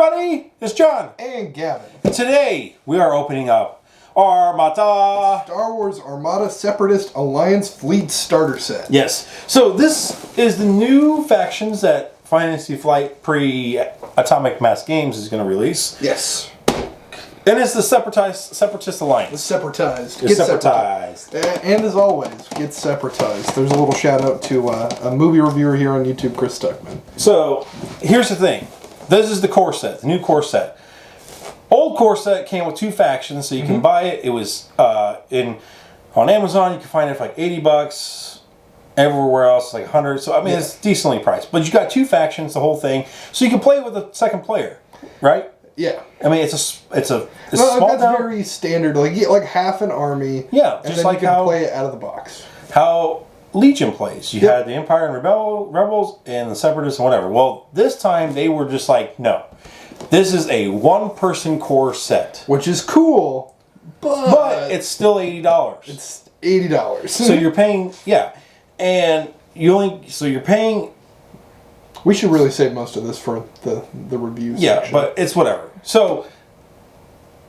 everybody, it's John and Gavin. Today we are opening up Armada, Star Wars Armada Separatist Alliance Fleet Starter Set. Yes, so this is the new factions that Fantasy Flight pre-Atomic Mass Games is going to release. Yes. And it's the Separatist Alliance. It's separatized. It's separatized. And as always, get separatized. There's a little shout out to a movie reviewer here on YouTube, Chris Stuckman. So, here's the thing. This is the core set, the new core set. Old core set came with two factions, so you can buy it. It was on Amazon. You can find it for like $80. Everywhere else, like 100. So I mean, it's decently priced. But you got two factions, the whole thing, so you can play with a second player, right? Yeah. I mean, it's a small. That's very standard. Like half an army. Yeah, and just then like you can how play it out of the box. How Legion plays. You had the Empire and Rebels and the Separatists and whatever. Well, this time they were just like, no, this is a one-person core set, which is cool, but it's still $80. It's $80. So you're paying, and you're paying. We should really save most of this for the reviews. Yeah, section. but it's whatever. So,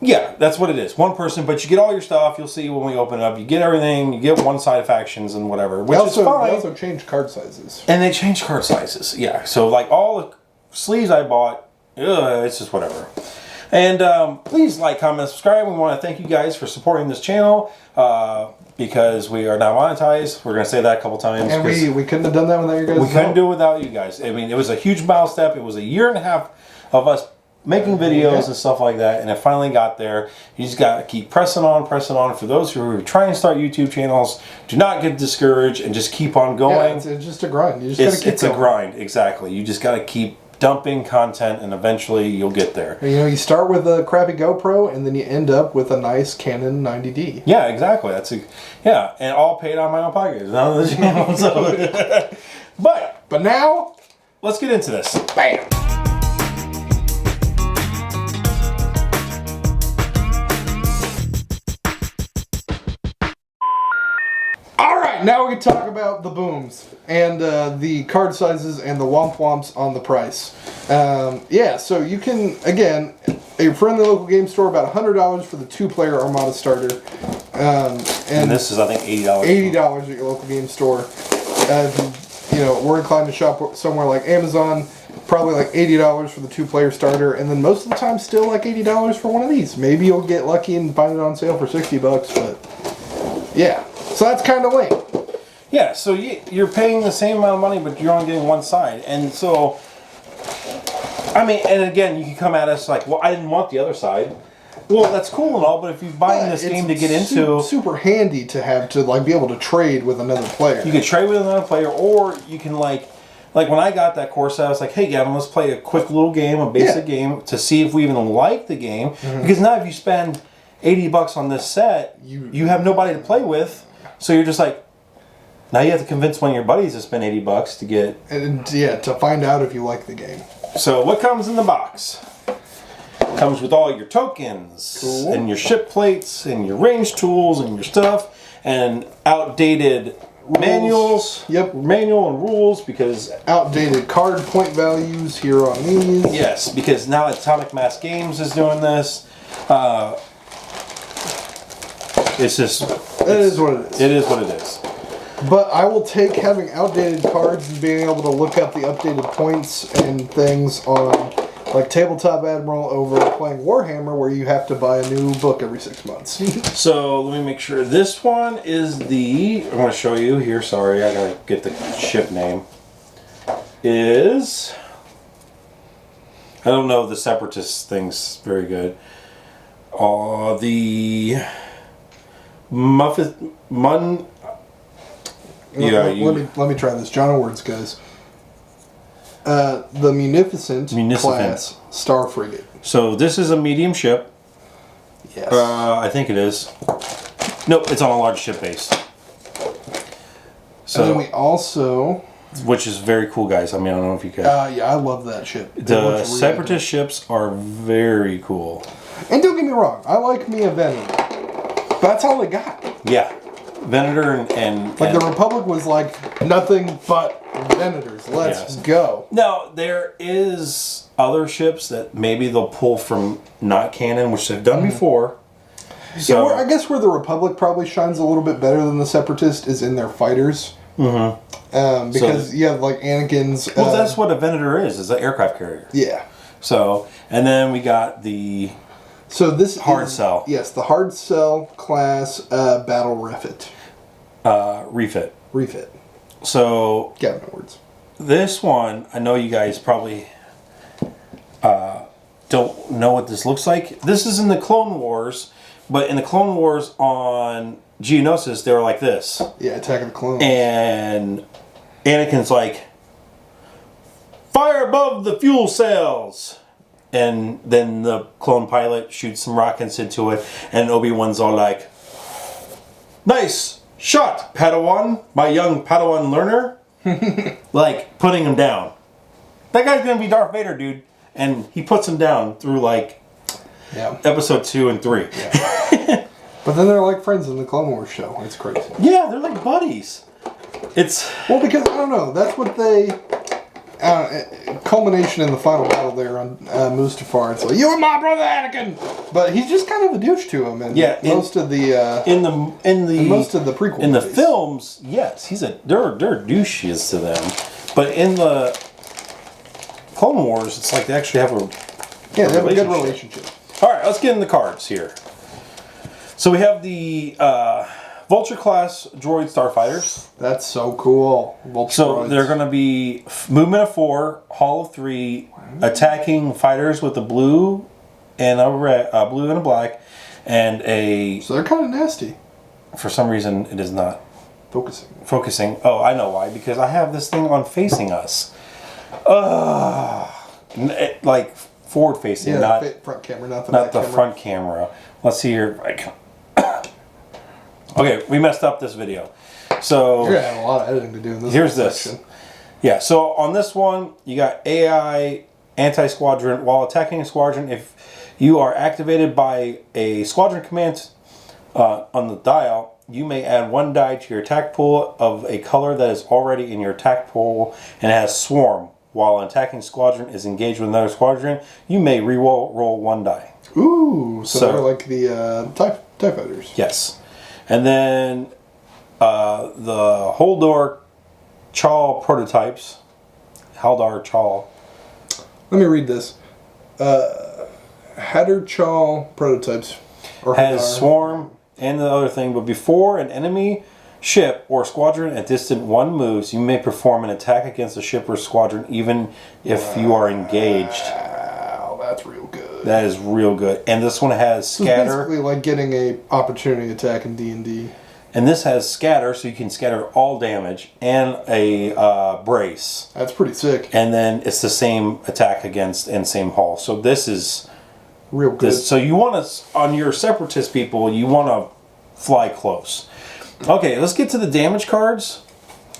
yeah, that's what it is. One person, but you get all your stuff. You'll see when we open it up. You get everything. You get one-side factions and whatever, which is fine. They also changed card sizes. And they changed card sizes, yeah. So, like, all the sleeves I bought, it's just whatever. And please like, comment, subscribe. We want to thank you guys for supporting this channel because we are now monetized. We're going to say that a couple times. And we couldn't have done that without you guys. We couldn't do it without you guys. I mean, it was a huge milestone. It was a year and a half of us making videos and stuff like that, and it finally got there. You just got to keep pressing on. For those who are trying to start YouTube channels, do not get discouraged and just keep on going. Yeah, it's just a grind. You just got to keep going. A grind, exactly. You just got to keep dumping content, and eventually you'll get there. You know, you start with a crappy GoPro, and then you end up with a nice Canon 90D. Yeah, exactly. And all paid on my own pocket. None of the channel. So. But now, let's get into this. Bam. Now we can talk about the booms and the card sizes and the womp-womps on the price. So you can, again, a friendly local game store, about $100 for the two-player Armada starter. And this is, I think, $80. $80 at your local game store. We're inclined to shop somewhere like Amazon, probably like $80 for the two-player starter, and then most of the time still like $80 for one of these. Maybe you'll get lucky and find it on sale for $60, but yeah. So that's kind of lame. Yeah, so you're paying the same amount of money, but you're only getting one side. And so, I mean, and again, you can come at us like, well, I didn't want the other side. Well, that's cool and all, but if you're buying this game to get into... super handy to have to, like, be able to trade with another player. You can trade with another player, or you can, like when I got that core set, I was like, hey, Gavin, let's play a quick little game, a basic game, to see if we even like the game. Because now if you spend $80 on this set, you have nobody to play with. So you're just like, now you have to convince one of your buddies to spend $80 to get... And to find out if you like the game. So what comes in the box? It comes with all your tokens, and your ship plates, and your range tools, and your stuff, and outdated manuals. Yep. Manual and rules, because... Outdated card point values here on these. Yes, because now Atomic Mass Games is doing this. It's just... It is what it is. It is what it is. But I will take having outdated cards and being able to look up the updated points and things on, like, Tabletop Admiral over playing Warhammer, where you have to buy a new book every 6 months. So, let me make sure. This one is the... I'm going to show you here. Sorry, I got to get the ship name. Is... I don't know the Separatist thing's very good. The... Let me try this. John Awards, guys. The Munificent class Star Frigate. So this is a medium ship. Yes. I think it is. Nope, it's on a large ship base. So, and then we also... Which is very cool, guys. I mean, I don't know if you can. Yeah, I love that ship. The Separatist ships are very cool. And don't get me wrong, I like me a Venator. But that's all they got. Yeah. Venator and the Republic was like nothing but Venators, let's go. Now, there is other ships that maybe they'll pull from not canon, which they've done before. So I guess where the Republic probably shines a little bit better than the Separatist is in their fighters. Because you have like Anakin's. Well, that's what a Venator is an aircraft carrier. Yeah. So, and then we got the hard cell. Yes, the hard cell class battle refit. Refit. So, Gavin words. This one, I know you guys probably don't know what this looks like. This is in the Clone Wars, but in the Clone Wars on Geonosis, they were like this. Yeah, Attack of the Clones. And Anakin's like, fire above the fuel cells! And then the clone pilot shoots some rockets into it, and Obi-Wan's all like, nice shot, Padawan, my young Padawan learner. Like, putting him down. That guy's gonna be Darth Vader, dude. And he puts him down through, like, episode 2 and 3. Yeah. But then they're like friends in the Clone Wars show. It's crazy. Yeah, they're like buddies. It's... Well, because, I don't know, that's what they... culmination in the final battle there on Mustafar. It's like, you are my brother Anakin! But he's just kind of a douche to him. And most of the... in most of the prequel in the films, yes, they're douches to them. But in the Clone Wars, it's like they actually have they have a good relationship. Alright, let's get in the cards here. So we have the Vulture class droid starfighters. That's so cool. Vulture droids. They're going to be movement of 4, hull of 3, attacking fighters with a blue and a red, blue and a black, and a. So they're kind of nasty. For some reason, it is not focusing. Oh, I know why. Because I have this thing on facing us. Like forward facing, not front camera, not the front camera. Let's see here. Okay, we messed up this video. So you're gonna have a lot of editing to do in this. Here's section. this. Yeah, so on this one, you got AI anti-squadron. While attacking a squadron, if you are activated by a squadron command on the dial, you may add 1 die to your attack pool of a color that is already in your attack pool and has swarm. While an attacking squadron is engaged with another squadron, you may roll 1 die. Ooh, so they're like the TIE fighters. Yes. And then the Holdor Chaw prototypes. Haldar Chaw. Let me read this. Hatter Chaw prototypes. Has swarm and the other thing, but before an enemy ship or squadron at distant 1 moves, you may perform an attack against a ship or squadron even if you are engaged. Wow, that's real good. That is real good. And this one has scatter. It's basically like getting a opportunity attack in D&D. And this has scatter, so you can scatter all damage, and a brace. That's pretty sick. And then it's the same attack against and same hull. So this is real good. So you want to, on your Separatist people, you want to fly close. Okay, let's get to the damage cards,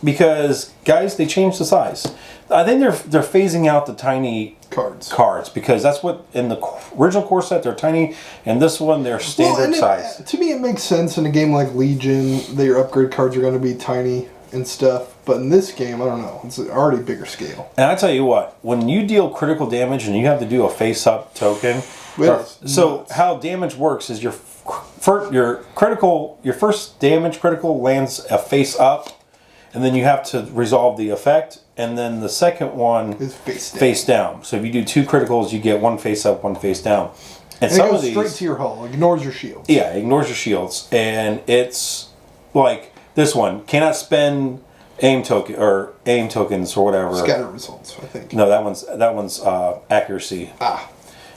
because guys, they changed the size. I think they're phasing out the tiny cards because that's what in the original core set they're tiny, and this one they're standard size. To me, it makes sense in a game like Legion that your upgrade cards are going to be tiny and stuff. But in this game, I don't know. It's already bigger scale. And I tell you what, when you deal critical damage and you have to do a face-up token, so how damage works is your first damage critical lands a face-up, and then you have to resolve the effect, and then the second one is face down. So if you do 2 criticals, you get 1 face-up, 1 face-down. And some it goes straight to your hull, ignores your shields. Yeah, ignores your shields, and it's like this one cannot spend aim tokens or whatever. Scatter results, I think. No, that one's accuracy.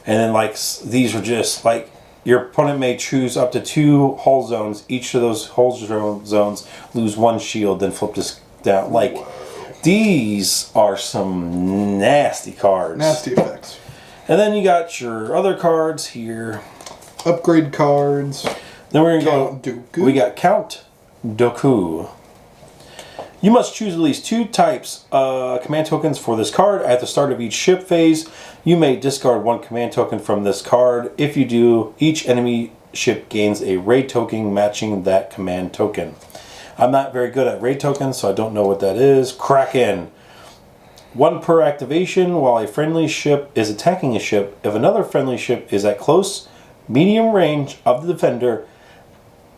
And then like these are just like your opponent may choose up to 2 hull zones. Each of those hull zones lose 1 shield, then flip this down. Like these are some nasty cards. Nasty effects. And then you got your other cards here. Upgrade cards. Then we're going to go. We got Count Dooku. You must choose at least 2 types command tokens for this card. At the start of each ship phase, you may discard 1 command token from this card. If you do, each enemy ship gains a raid token matching that command token. I'm not very good at raid tokens, so I don't know what that is. Kraken. 1 per activation while a friendly ship is attacking a ship. If another friendly ship is at close, medium range of the defender,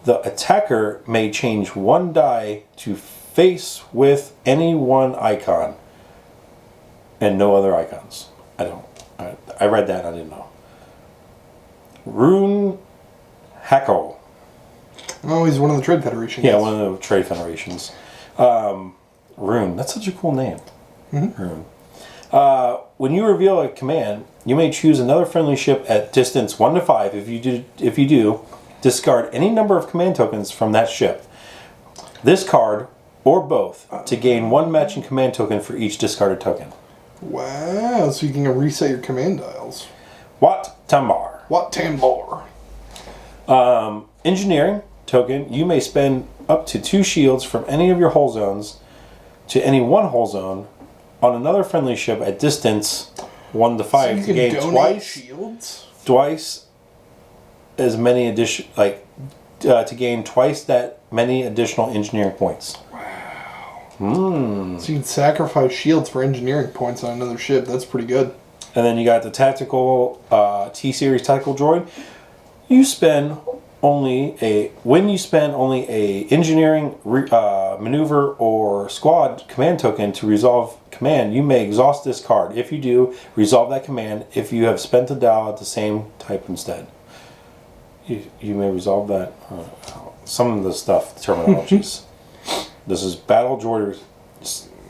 the attacker may change 1 die to face with any one icon and no other icons. I read that and I didn't know. Rune Hackle. Oh, he's one of the Trade Federation. Yeah, one of the Trade Federations. Rune. That's such a cool name. Mm-hmm. Rune. When you reveal a command, you may choose another friendly ship at distance 1 to 5. If you do, discard any number of command tokens from that ship. This card, or both, to gain 1 matching command token for each discarded token. Wow, so you can reset your command dials. Wat Tambar. Wat Tambor. Engineering token, you may spend up to 2 shields from any of your hull zones to any one hull zone on another friendly ship at distance 1 to 5 so to gain shields? twice as many to gain twice that many additional engineering points. So you can sacrifice shields for engineering points on another ship. That's pretty good. And then you got the tactical T-Series tactical droid. You spend only a engineering maneuver or squad command token to resolve command. You may exhaust this card. If you do, resolve that command. If you have spent a dial at the same type instead, you may resolve that. Some of the stuff terminologies. This is battle droid.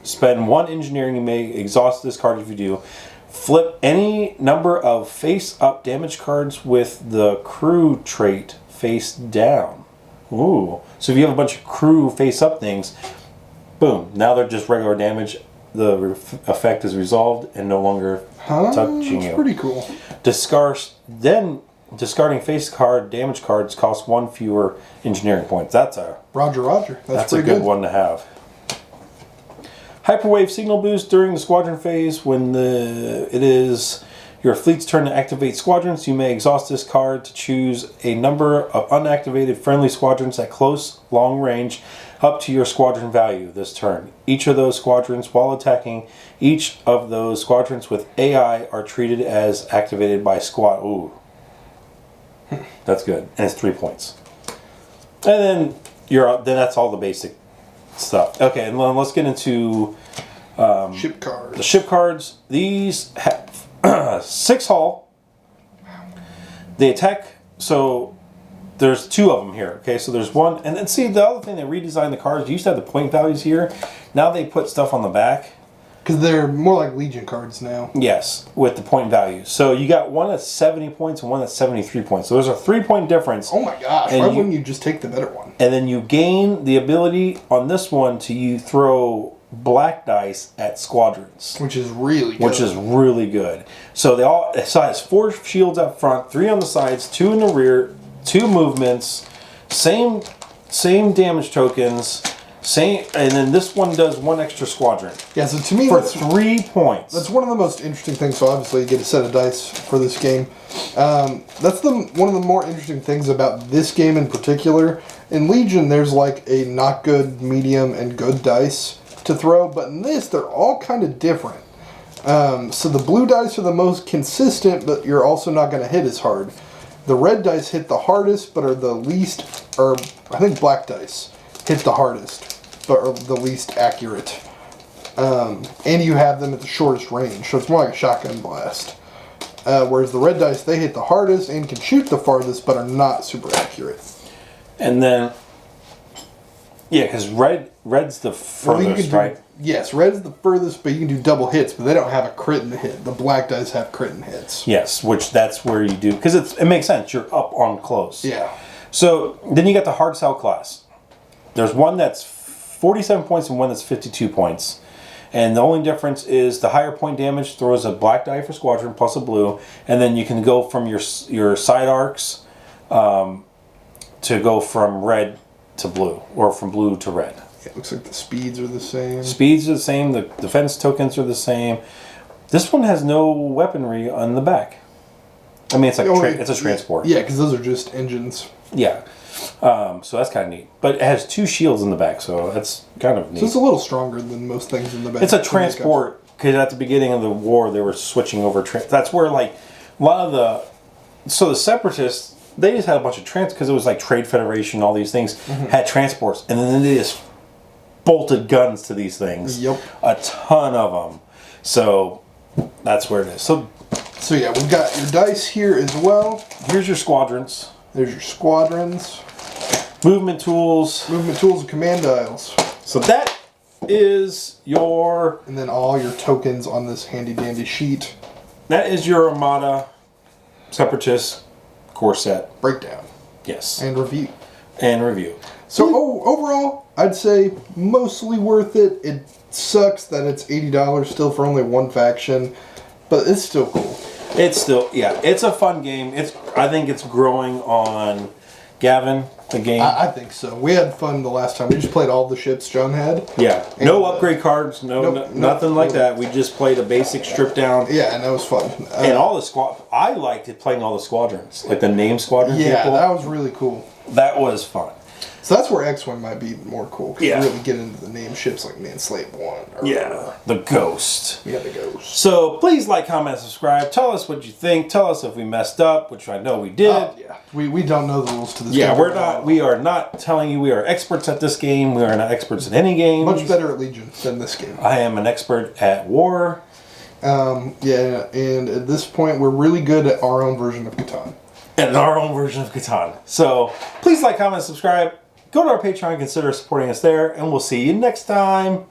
Spend 1 engineering. You may exhaust this card if you do. Flip any number of face-up damage cards with the crew trait face down. Ooh. So if you have a bunch of crew face-up things, boom. Now they're just regular damage. The effect is resolved and no longer touching you. That's pretty cool. Discarding face card damage cards costs 1 fewer engineering points. That's a Roger. That's a pretty good one to have. Hyperwave signal boost during the squadron phase. When it is your fleet's turn to activate squadrons, you may exhaust this card to choose a number of unactivated friendly squadrons at close, long range, up to your squadron value this turn. Each of those squadrons, while attacking, each of those squadrons with AI are treated as activated by squad. Ooh. That's good. And it's 3 points. And then that's all the basic stuff. Okay, and let's get into ship cards. The ship cards. These have 6 hull. They attack. So there's 2 of them here. Okay, so there's 1, and then see the other thing, they redesigned the cards. You used to have the point values here. Now they put stuff on the back. Because they're more like Legion cards now. Yes, with the point values. So you got one that's 70 points and one that's 73 points. So there's a 3-point difference. Oh my gosh, why wouldn't you just take the better one? And then you gain the ability on this one to throw black dice at squadrons. Which is really good. So it has 4 shields up front, 3 on the sides, 2 in the rear, 2 movements, same damage tokens. And then this one does 1 extra squadron. Yeah, so to me, for 3 points. That's one of the most interesting things. So obviously, you get a set of dice for this game. That's one of the more interesting things about this game in particular. In Legion, there's like a not good, medium, and good dice to throw, but in this, they're all kind of different. So the blue dice are the most consistent, but you're also not going to hit as hard. The red dice hit the hardest, but are the least, or I think black dice hit the hardest, but are the least accurate. And you have them at the shortest range, so it's more like a shotgun blast. Whereas the red dice, they hit the hardest and can shoot the farthest, but are not super accurate. And then, yeah, because red's the furthest, right? Yes, red's the furthest, but you can do double hits, but they don't have a crit and hit. The black dice have crit and hits. Yes, which that's where you do, because it makes sense. You're up on close. Yeah. So then you got the hard sell class. There's one that's 47 points and one that's 52 points. And the only difference is the higher point damage throws a black die for squadron plus a blue. And then you can go from your side arcs to go from red to blue, or from blue to red. Yeah, it looks like the speeds are the same. Speeds are the same. The defense tokens are the same. This one has no weaponry on the back. I mean, it's like it's a transport. Yeah, because those are just engines. Yeah. So that's kind of neat. But it has 2 shields in the back, so that's kind of neat. So it's a little stronger than most things in the back. It's a transport, because at the beginning of the war, they were switching over. That's where, like, a lot of the... So the Separatists, they just had a bunch of because it was like Trade Federation, all these things, had transports. And then they just bolted guns to these things. Yep. A ton of them. So that's where it is. So yeah, we've got your dice here as well. here's your squadrons. There's your squadrons. Movement tools. Movement tools and command dials. So that is your... And then all your tokens on this handy dandy sheet. That is your Armada Separatist core set. Breakdown. Yes. And review. And review. So overall, I'd say mostly worth it. It sucks that it's $80 still for only one faction, but it's still cool. It's still, yeah, it's a fun game. I think it's growing on Gavin, the game. I think so. We had fun the last time. We just played all the ships John had. Yeah. No upgrade cards, nothing like that. We just played a basic strip down. Yeah, and that was fun. And all the squad, I liked it playing all the squadrons, like the name squadron Yeah, people. that was really cool. That was fun. So that's where X-Wing might be more cool. Because Yeah. you really get into the name ships like Manslave 1. Or Yeah. The Ghost. Yeah, the Ghost. So please like, comment, subscribe. Tell us what you think. Tell us if we messed up, which I know we did. Yeah. We don't know the rules to this Yeah, game. we are not telling you we are experts at this game. We are not experts at any game. Much better at Legion than this game. I am an expert at war. Yeah, and at this point, we're really good at our own version of Catan. And our own version of Catan. So please like, comment, subscribe. Go to our Patreon, consider supporting us there, and we'll see you next time.